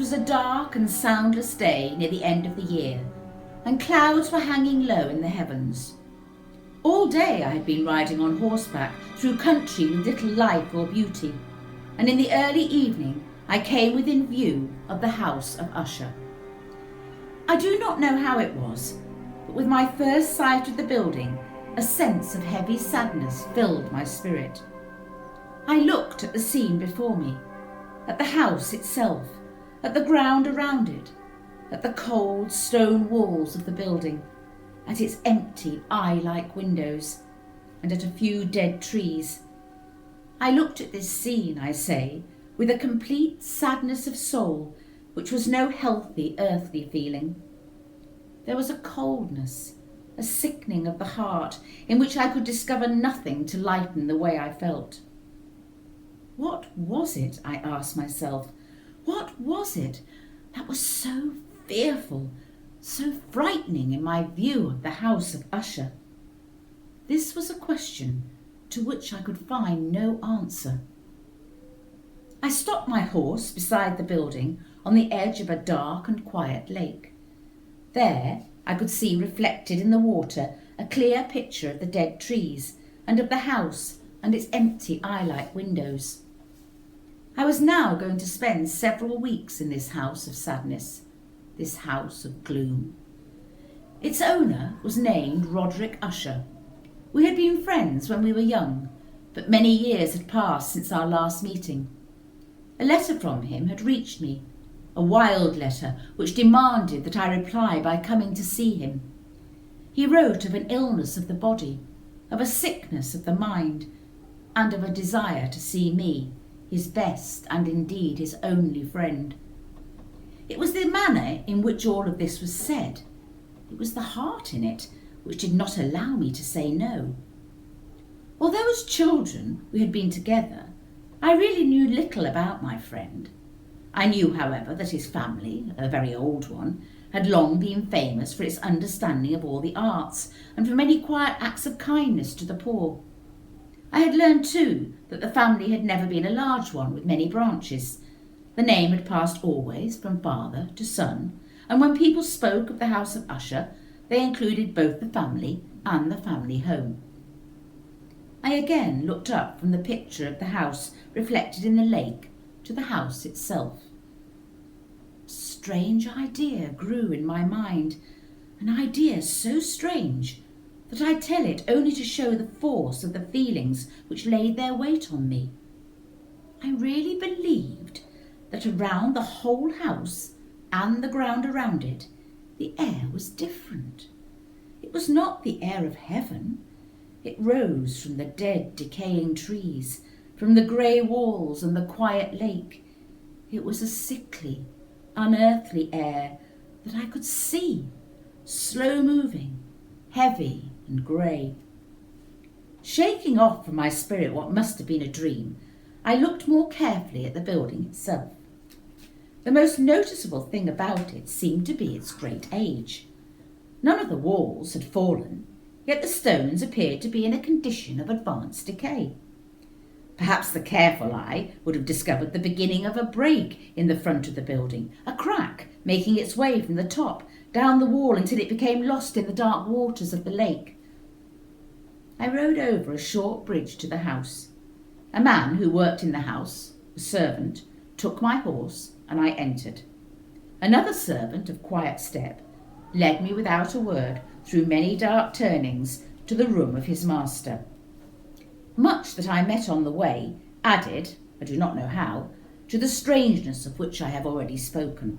was a dark and soundless day near the end of the year, and clouds were hanging low in the heavens. All day I had been riding on horseback through country with little life or beauty, and in the early evening I came within view of the house of Usher. I do not know how it was, but with my first sight of the building, a sense of heavy sadness filled my spirit. I looked at the scene before me, at the house itself, at the ground around it, at the cold stone walls of the building, at its empty eye-like windows, and at a few dead trees. I looked at this scene, I say, with a complete sadness of soul, which was no healthy earthly feeling. There was a coldness, a sickening of the heart, in which I could discover nothing to lighten the way I felt. What was it, I asked myself, what was it that was so fearful, so frightening in my view of the house of Usher? This was a question to which I could find no answer. I stopped my horse beside the building on the edge of a dark and quiet lake. There I could see reflected in the water a clear picture of the dead trees and of the house and its empty eye-like windows. I was now going to spend several weeks in this house of sadness, this house of gloom. Its owner was named Roderick Usher. We had been friends when we were young, but many years had passed since our last meeting. A letter from him had reached me, a wild letter which demanded that I reply by coming to see him. He wrote of an illness of the body, of a sickness of the mind, and of a desire to see me, his best and indeed his only friend. It was the manner in which all of this was said, it was the heart in it, which did not allow me to say no. Although as children we had been together, I really knew little about my friend. I knew, however, that his family, a very old one, had long been famous for its understanding of all the arts and for many quiet acts of kindness to the poor. I had learned, too, that the family had never been a large one with many branches. The name had passed always from father to son, and when people spoke of the house of Usher, they included both the family and the family home. I again looked up from the picture of the house reflected in the lake to the house itself. A strange idea grew in my mind, an idea so strange that I tell it only to show the force of the feelings which laid their weight on me. I really believed that around the whole house and the ground around it, the air was different. It was not the air of heaven. It rose from the dead, decaying trees, from the grey walls and the quiet lake. It was a sickly, unearthly air that I could see, slow-moving, heavy and grey. Shaking off from my spirit what must have been a dream, I looked more carefully at the building itself. The most noticeable thing about it seemed to be its great age. None of the walls had fallen, yet the stones appeared to be in a condition of advanced decay. Perhaps the careful eye would have discovered the beginning of a break in the front of the building, a crack making its way from the top down the wall until it became lost in the dark waters of the lake. I rode over a short bridge to the house. A man who worked in the house, a servant, took my horse and I entered. Another servant of quiet step led me without a word through many dark turnings to the room of his master. Much that I met on the way added, I do not know how, to the strangeness of which I have already spoken.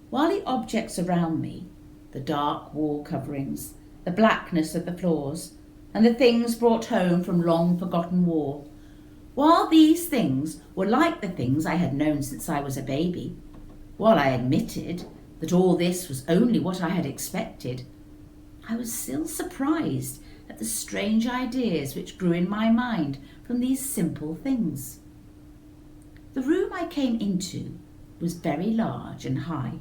While the objects around me, the dark wall coverings, the blackness of the floors, and the things brought home from long-forgotten war, while these things were like the things I had known since I was a baby, while I admitted that all this was only what I had expected, I was still surprised at the strange ideas which grew in my mind from these simple things. The room I came into was very large and high.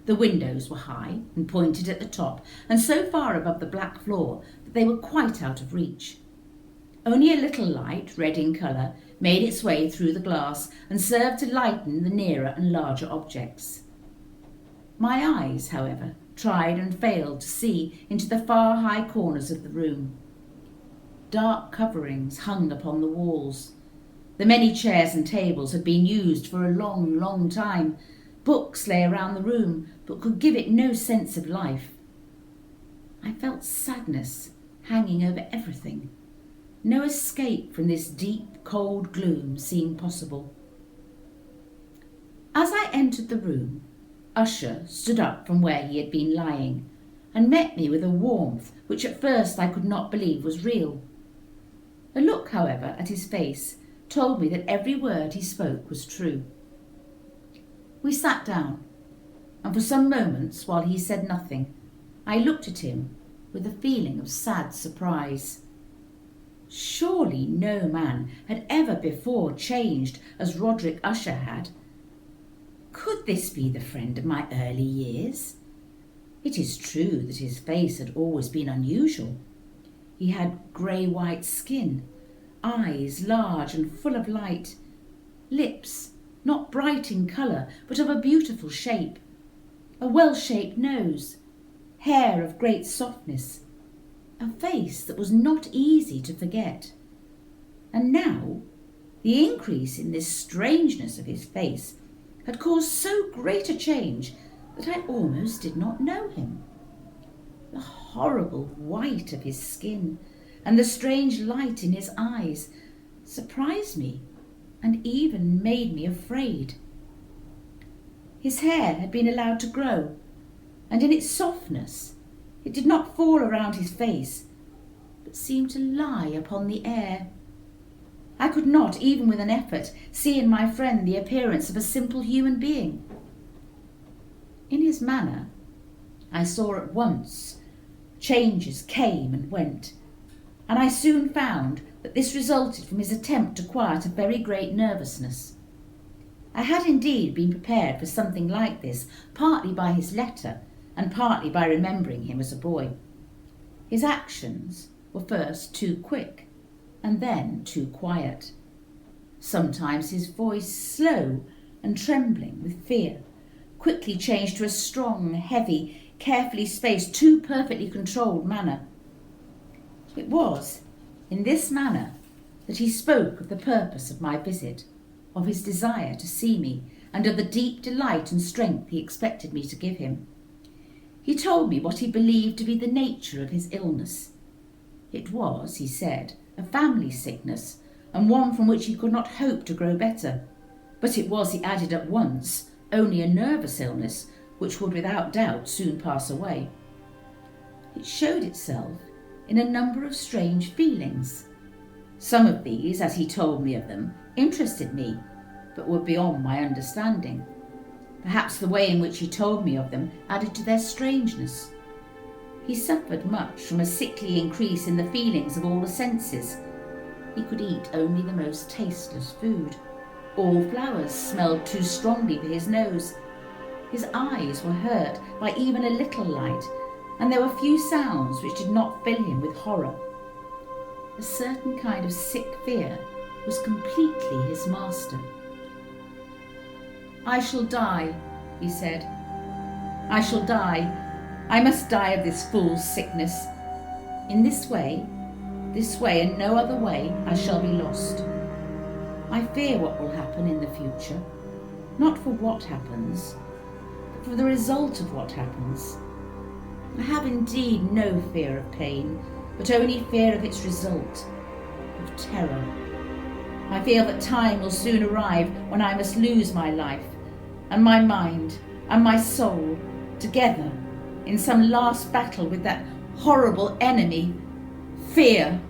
The windows were high and pointed at the top, and so far above the black floor that they were quite out of reach. Only a little light, red in colour, made its way through the glass and served to lighten the nearer and larger objects. My eyes, however, tried and failed to see into the far high corners of the room. Dark coverings hung upon the walls. The many chairs and tables had been used for a long, long time. Books lay around the room, but could give it no sense of life. I felt sadness hanging over everything. No escape from this deep, cold gloom seemed possible. As I entered the room, Usher stood up from where he had been lying and met me with a warmth which at first I could not believe was real. A look, however, at his face told me that every word he spoke was true. We sat down, and for some moments, while he said nothing, I looked at him with a feeling of sad surprise. Surely no man had ever before changed as Roderick Usher had. Could this be the friend of my early years? It is true that his face had always been unusual. He had grey-white skin, eyes large and full of light, lips not bright in colour but of a beautiful shape, a well-shaped nose, hair of great softness, a face that was not easy to forget. And now the increase in this strangeness of his face had caused so great a change that I almost did not know him. The horrible white of his skin and the strange light in his eyes surprised me and even made me afraid. His hair had been allowed to grow, and in its softness it did not fall around his face, but seemed to lie upon the air. I could not, even with an effort, see in my friend the appearance of a simple human being. In his manner, I saw at once changes came and went, and I soon found that this resulted from his attempt to quiet a very great nervousness. I had indeed been prepared for something like this, partly by his letter and partly by remembering him as a boy. His actions were first too quick and then too quiet. Sometimes his voice, slow and trembling with fear, quickly changed to a strong, heavy, carefully spaced, too perfectly controlled manner. It was in this manner that he spoke of the purpose of my visit, of his desire to see me, and of the deep delight and strength he expected me to give him. He told me what he believed to be the nature of his illness. It was, he said, a family sickness, and one from which he could not hope to grow better. But it was, he added at once, only a nervous illness, which would without doubt soon pass away. It showed itself in a number of strange feelings. Some of these, as he told me of them, interested me, but were beyond my understanding. Perhaps the way in which he told me of them added to their strangeness. He suffered much from a sickly increase in the feelings of all the senses. He could eat only the most tasteless food. All flowers smelled too strongly for his nose. His eyes were hurt by even a little light, and there were few sounds which did not fill him with horror. A certain kind of sick fear was completely his master. "I shall die," he said. "I shall die. I must die of this fool's sickness. In this way and no other way, I shall be lost. I fear what will happen in the future, not for what happens, but for the result of what happens. I have indeed no fear of pain, but only fear of its result, of terror. I feel that time will soon arrive when I must lose my life, and my mind, and my soul, together, in some last battle with that horrible enemy, fear."